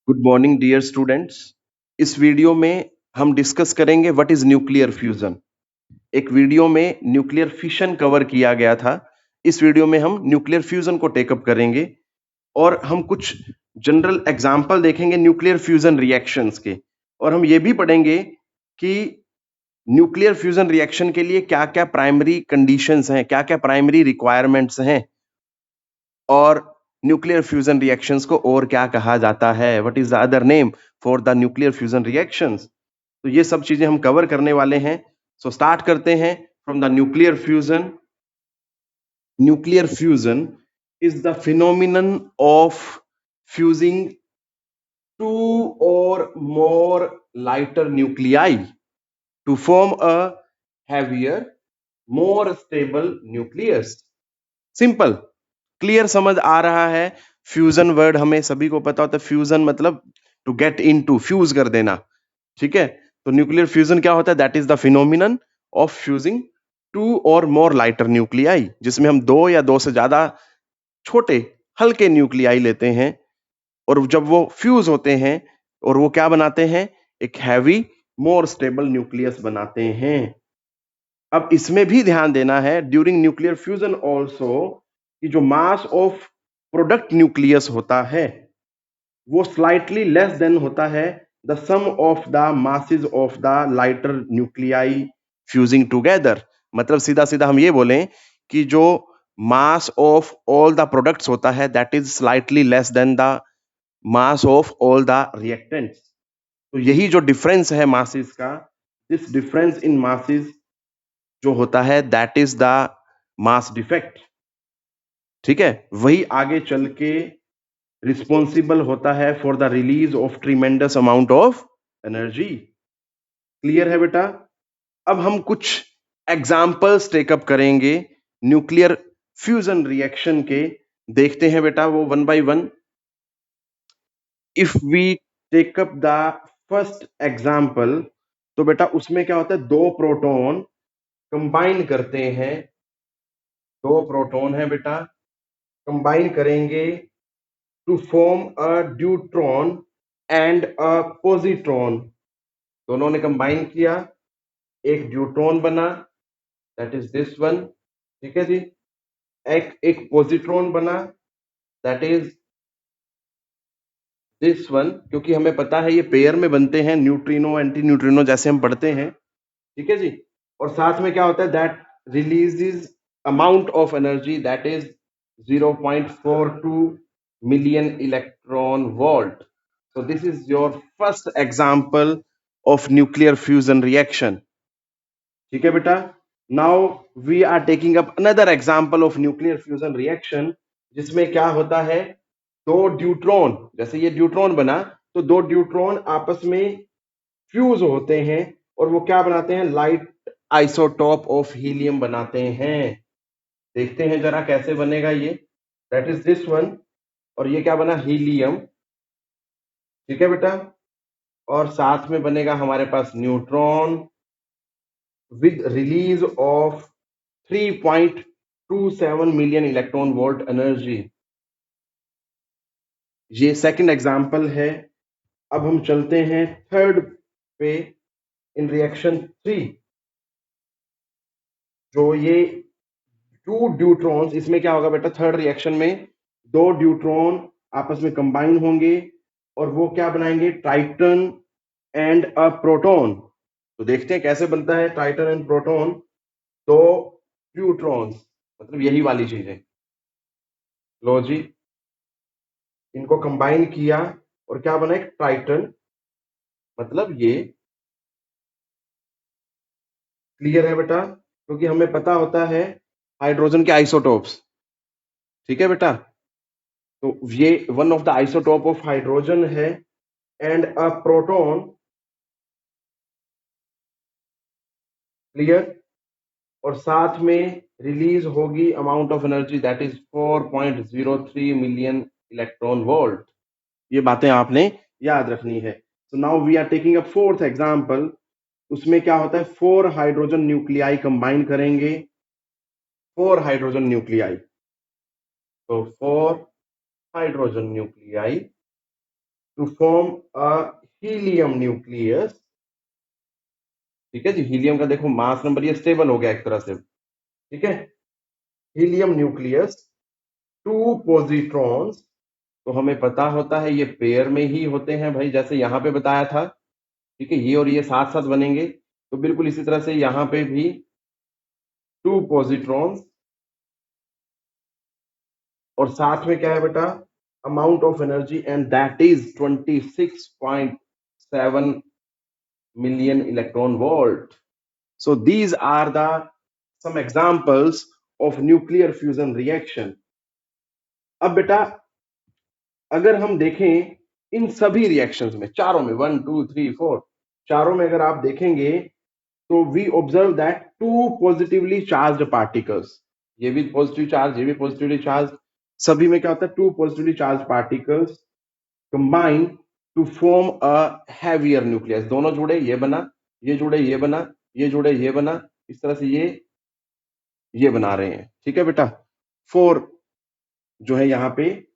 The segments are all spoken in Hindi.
Good morning dear students. इस वीडियो में हम डिस्कस करेंगे व्हाट इज न्यूक्लियर फ्यूजन। एक वीडियो में न्यूक्लियर फिशन कवर किया गया था। इस वीडियो में हम न्यूक्लियर फ्यूजन को टेकअप करेंगे और हम कुछ जनरल एग्जाम्पल देखेंगे न्यूक्लियर फ्यूजन रिएक्शंस के। और हम ये भी पढ़ेंगे कि न्यूक्लियर फ्यूजन रिएक्शन के लिए क्या क्या प्राइमरी कंडीशंस हैं, क्या क्या प्राइमरी रिक्वायरमेंट्स हैं, और न्यूक्लियर फ्यूजन रिएक्शंस को और क्या कहा जाता है, what is the other name for the nuclear fusion reactions. तो ये सब चीजें हम कवर करने वाले हैं। सो स्टार्ट करते हैं from the nuclear fusion. Nuclear fusion is the phenomenon of fusing two or more lighter nuclei to form a heavier, more stable nucleus. Simple, clear समझ आ रहा है। फ्यूजन वर्ड हमें सभी को पता होता है। फ्यूजन मतलब to get into, fuse कर देना। ठीक है, तो न्यूक्लियर फ्यूजन क्या होता है? That is the phenomenon of fusing two or more lighter nuclei, जिसमें हम दो या दो से ज्यादा छोटे हल्के न्यूक्लियाई लेते हैं और जब वो फ्यूज होते हैं और वो क्या बनाते हैं? एक हैवी मोर स्टेबल न्यूक्लियस बनाते हैं। अब इसमें भी ध्यान देना है ड्यूरिंग न्यूक्लियर फ्यूजन ऑल्सो कि जो मास ऑफ प्रोडक्ट न्यूक्लियस होता है वो स्लाइटली लेस देन होता है the sum of the masses of the lighter nuclei fusing together. मतलब सीधा सीधा हम ये बोलें कि जो mass of all the products होता है that is slightly less than the mass of all the reactants. तो यही जो डिफरेंस है मासेस का, दिस डिफरेंस इन मासेस जो होता है that is the mass defect. ठीक है, वही आगे चल के रिस्पॉन्सिबल होता है for the release of tremendous amount of energy. Clear है बेटा? अब हम कुछ एग्जाम्पल्स टेकअप करेंगे न्यूक्लियर फ्यूजन रिएक्शन के। देखते हैं बेटा वो one by one. If we take up the first example, तो बेटा उसमें क्या होता है? दो प्रोटॉन कंबाइन करते हैं। दो प्रोटॉन है बेटा, कंबाइन करेंगे to form a deuteron and a positron. दोनों ने कंबाइन किया, एक ड्यूट्रॉन बना, दैट इज दिस वन। ठीक है जी। एक एक पॉजिट्रॉन बना, दैट इज दिस वन। क्योंकि हमें पता है ये पेयर में बनते हैं, न्यूट्रिनो एंटी न्यूट्रिनो जैसे हम पढ़ते हैं। ठीक है जी। और साथ में क्या होता है? That releases amount of energy that is 0.42 million electron volt. So this is your first example of nuclear fusion reaction. ठीक है बेटा? Now we are taking up another example of nuclear fusion reaction, जिसमें क्या होता है? दो ड्यूट्रॉन, जैसे ये ड्यूट्रॉन बना तो दो ड्यूट्रॉन आपस में फ्यूज होते हैं और वो क्या बनाते हैं? लाइट आइसोटोप ऑफ हीलियम बनाते हैं। देखते हैं जरा कैसे बनेगा ये। That is this one. और ये क्या बना? हीलियम। ठीक है बेटा? और साथ में बनेगा हमारे पास neutron with release of 3.27 million electron volt energy. ये सेकंड एग्जांपल है। अब हम चलते हैं थर्ड पे। इन रिएक्शन थ्री, जो ये टू ड्यूट्रॉन्स, इसमें क्या होगा बेटा? थर्ड रिएक्शन में दो ड्यूट्रॉन आपस में कंबाइन होंगे और वो क्या बनाएंगे? Titan and a proton. तो देखते हैं कैसे बनता है टाइटन एंड प्रोटॉन। दो न्यूट्रॉन्स, मतलब यही वाली चीजें। लो जी, इनको कंबाइन किया और क्या बना? एक टाइटन। मतलब ये क्लियर है बेटा? क्योंकि हमें पता होता है हाइड्रोजन के आइसोटोप्स। ठीक है बेटा? तो ये one of the isotope of hydrogen है एंड अ प्रोटॉन। क्लियर? और साथ में रिलीज होगी amount of energy that is 4.03 million electron volt. ये बातें आपने याद रखनी है। So now we are taking a fourth example. उसमें क्या होता है? फोर हाइड्रोजन न्यूक्लियाई कंबाइन करेंगे। फोर हाइड्रोजन न्यूक्लियाई, तो four hydrogen nuclei to form a helium nucleus. ठीक है जी, हीलियम का देखो मास नंबर ये स्टेबल हो गया एक तरह से। ठीक है, हीलियम न्यूक्लियस, टू पॉजिट्रॉन्स। तो हमें पता होता है ये पेयर में ही होते हैं भाई, जैसे यहाँ पे बताया था। ठीक है, ये और ये साथ साथ बनेंगे, तो बिल्कुल इसी तरह से यहाँ पे भी टू पॉजिट्रॉन्स, और साथ में क्या है बेटा, amount of energy, and that is 26.7 million electron volt. So these are the some examples of nuclear fusion reaction. अब बेटा अगर हम देखें इन सभी रिएक्शंस में, चारों में, 1 2 3 4, चारों में अगर आप देखेंगे तो we observe that two positively charged particles, ये भी पॉजिटिव चार्ज, ये भी पॉजिटिवली चार्ज, सभी में क्या होता है, two positively charge particles combine to form a heavier nucleus. दोनों जुड़े, ये बना, ये जुड़े, ये बना, ये जुड़े, ये बना, इस तरह से ये बना रहे हैं। ठीक है बेटा, 4 जो है यहाँ पे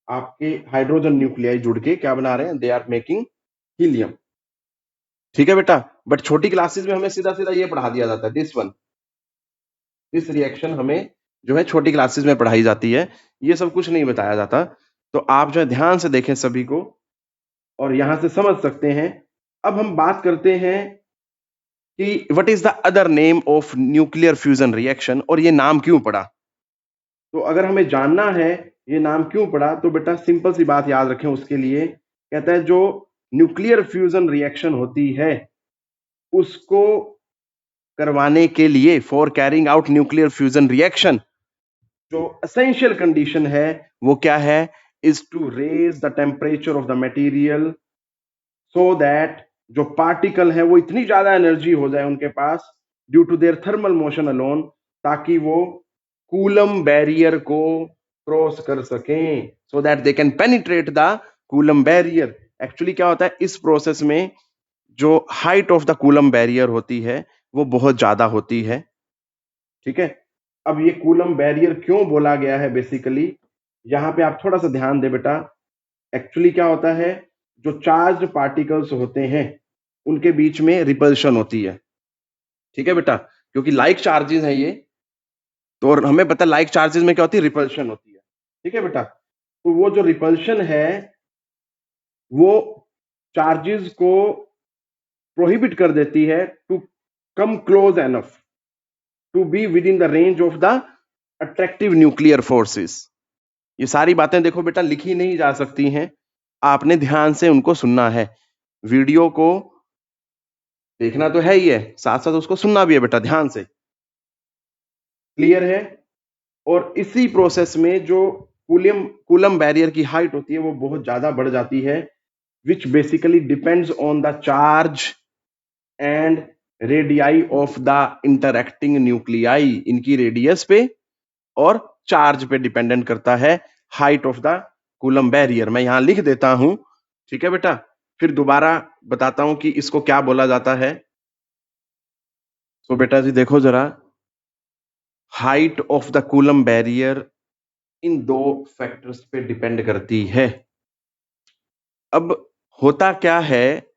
आपके हाइड्रोजन न्यूक्लियाई जुड़ के क्या बना रहे हैं, दे आर मेकिंग हीलियम। ठीक है बेटा, बट छोटी क्लासेस में हमें सीधा सीधा ये पढ़ा दिया जाता है, दिस रिएक्शन हमें जो है छोटी क्लासेस में पढ़ाई जाती है, ये सब कुछ नहीं बताया जाता। तो आप जो है ध्यान से देखें सभी को, और यहां से समझ सकते हैं। अब हम बात करते हैं कि what is the other name of nuclear fusion reaction, और ये नाम क्यों पड़ा। तो अगर हमें जानना है ये नाम क्यों पड़ा, तो बेटा सिंपल सी बात याद रखें उसके लिए, कहता है जो न्यूक्लियर फ्यूजन रिएक्शन होती है उसको करवाने के लिए, for carrying out nuclear fusion reaction, जो एसेंशियल कंडीशन है वो क्या है, is to raise the temperature of the material so that जो पार्टिकल है वो इतनी ज्यादा एनर्जी हो जाए उनके पास due to their thermal motion alone, ताकि वो कूलम बैरियर को क्रॉस कर सकें, so that they can penetrate the Coulomb barrier. Actually क्या होता है इस प्रोसेस में, जो height of the Coulomb barrier होती है वो बहुत ज्यादा होती है। ठीक है, अब ये कूलम बैरियर क्यों बोला गया है, बेसिकली यहां पे आप थोड़ा सा ध्यान दे बेटा। एक्चुअली क्या होता है, जो चार्ज पार्टिकल्स होते हैं उनके बीच में रिपल्शन होती है। ठीक है बेटा, क्योंकि लाइक चार्जेस हैं ये, तो और हमें पता है लाइक चार्जेस में क्या होती है, रिपल्शन होती है। ठीक है बेटा, तो वो जो रिपल्शन है वो चार्जेस को प्रोहिबिट कर देती है to come close enough to be within the range of the attractive nuclear forces. ये सारी बातें देखो बेटा लिखी नहीं जा सकती हैं, आपने ध्यान से उनको सुनना है, वीडियो को देखना तो है ही है, साथ साथ उसको सुनना भी है बेटा ध्यान से। क्लियर है, और इसी प्रोसेस में जो कूलम बैरियर की हाइट होती है वो बहुत ज्यादा बढ़ जाती है, which basically depends on the charge and radii of the interacting nuclei, इनकी रेडियस पे और चार्ज पे डिपेंडेंट करता है height of the Coulomb barrier. मैं यहां लिख देता हूं, ठीक है बेटा, फिर दोबारा बताता हूं कि इसको क्या बोला जाता है। तो बेटा जी देखो जरा, height of the Coulomb barrier इन दो फैक्टर्स पे डिपेंड करती है। अब होता क्या है,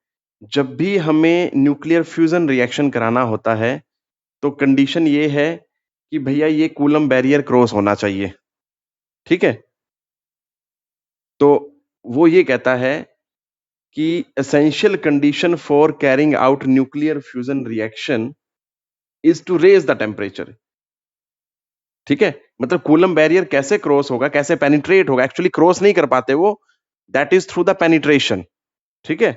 जब भी हमें न्यूक्लियर फ्यूजन रिएक्शन कराना होता है तो कंडीशन ये है कि भैया ये कूलम बैरियर क्रॉस होना चाहिए। ठीक है, तो वो ये कहता है कि essential condition for carrying out nuclear fusion reaction is to raise the temperature. ठीक है, मतलब कूलम बैरियर कैसे क्रॉस होगा, कैसे पेनिट्रेट होगा, एक्चुअली क्रॉस नहीं कर पाते वो, that is through the penetration. ठीक है,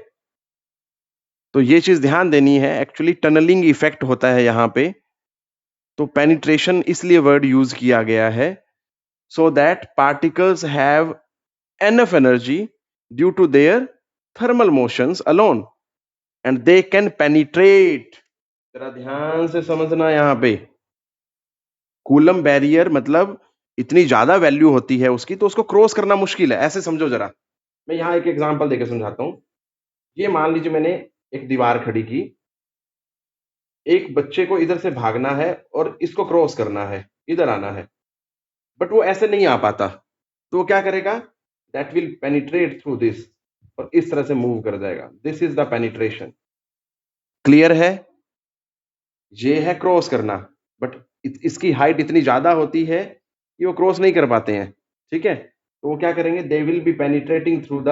तो ये चीज ध्यान देनी है, एक्चुअली टनलिंग इफेक्ट होता है यहां पे, तो पेनिट्रेशन इसलिए वर्ड यूज किया गया है, so that particles have enough energy due to their thermal motions alone and they can penetrate. जरा ध्यान से समझना, यहां पे कूलम बैरियर मतलब इतनी ज्यादा वैल्यू होती है उसकी, तो उसको क्रॉस करना मुश्किल है, ऐसे समझो जरा। मैं यहां एक एग्जांपल देकर समझाता हूं। ये मान लीजिए मैंने एक दीवार खड़ी की, एक बच्चे को इधर से भागना है और इसको क्रॉस करना है, इधर आना है, बट वो ऐसे नहीं आ पाता, तो वो क्या करेगा, that will penetrate through this, और इस तरह से मूव कर जाएगा। This is the penetration. Clear है? ये है क्रॉस करना, बट इसकी हाइट इतनी ज्यादा होती है कि वो क्रॉस नहीं कर पाते हैं। ठीक है, तो वो क्या करेंगे, they will be penetrating through the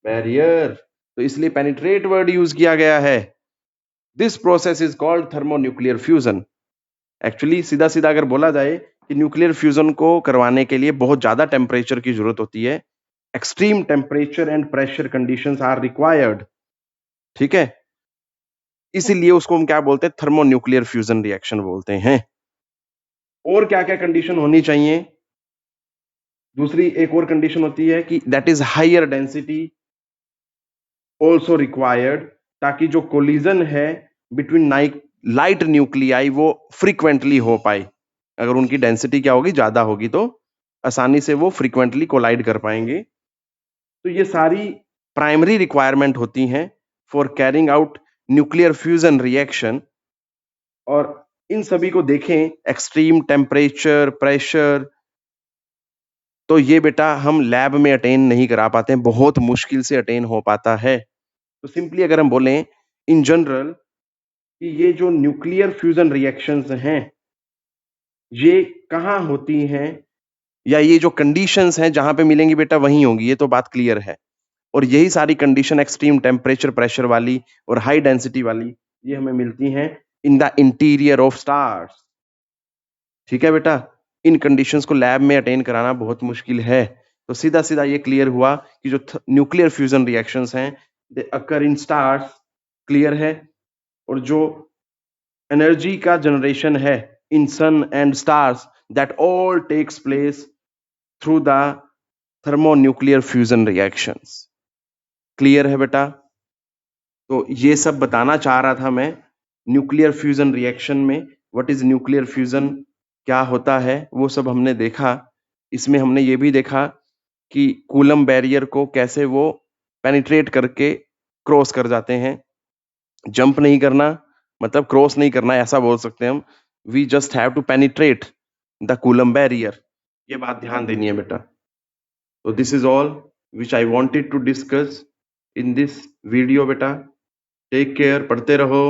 barrier. तो इसलिए पेनिट्रेट वर्ड यूज किया गया है। This process is called thermonuclear fusion. Actually सीधा सीधा अगर बोला जाए कि न्यूक्लियर फ्यूजन को करवाने के लिए बहुत ज्यादा टेम्परेचर की जरूरत होती है। Extreme temperature and pressure conditions are required. ठीक है, इसीलिए उसको हम क्या बोलते हैं, थर्मोन्यूक्लियर फ्यूजन रिएक्शन बोलते हैं। और क्या क्या कंडीशन होनी चाहिए? दूसरी एक और कंडीशन होती है कि that is higher density also required, ताकि जो कोलिजन है बिटवीन लाइट न्यूक्लियाई वो फ्रीक्वेंटली हो पाए। अगर उनकी डेंसिटी क्या होगी, ज्यादा होगी, तो आसानी से वो फ्रीक्वेंटली कोलाइड कर पाएंगे। तो ये सारी प्राइमरी रिक्वायरमेंट होती हैं for carrying out nuclear fusion reaction. और इन सभी को देखें, एक्सट्रीम टेम्परेचर, प्रेशर, तो ये बेटा हम लैब में अटेन नहीं करा पाते हैं, बहुत मुश्किल से अटेन हो पाता है। तो सिंपली अगर हम बोलें इन जनरल कि ये जो न्यूक्लियर फ्यूजन रिएक्शंस हैं ये कहाँ होती हैं, या ये जो कंडीशंस हैं जहां पे मिलेंगी बेटा वहीं होंगी, ये तो बात क्लियर है। और यही सारी कंडीशन एक्सट्रीम टेम्परेचर, प्रेशर वाली और हाई डेंसिटी वाली, ये हमें मिलती हैं in the interior of stars. ठीक है बेटा, इन कंडीशंस को लैब में अटेन कराना बहुत मुश्किल है। तो सीधा सीधा ये क्लियर हुआ कि जो न्यूक्लियर फ्यूजन रिएक्शंस हैं दे अकर इन स्टार्स। क्लियर है? और जो एनर्जी का जनरेशन है in sun and stars, that all takes place through the thermonuclear fusion reactions. Clear है बेटा? तो ये सब बताना चाह रहा था मैं न्यूक्लियर फ्यूजन रिएक्शन में। व्हाट इज न्यूक्लियर फ्यूजन, क्या होता है, वो सब हमने देखा। इसमें हमने ये भी देखा कि कूलम बैरियर को कैसे वो पेनिट्रेट करके क्रॉस कर जाते हैं। जंप नहीं करना, मतलब क्रॉस नहीं करना, ऐसा बोल सकते हैं हम। We just have to penetrate the Coulomb barrier. ये बात ध्यान देनी है बेटा। तो this is all which I wanted to discuss in this video बेटा। टेक केयर, पढ़ते रहो।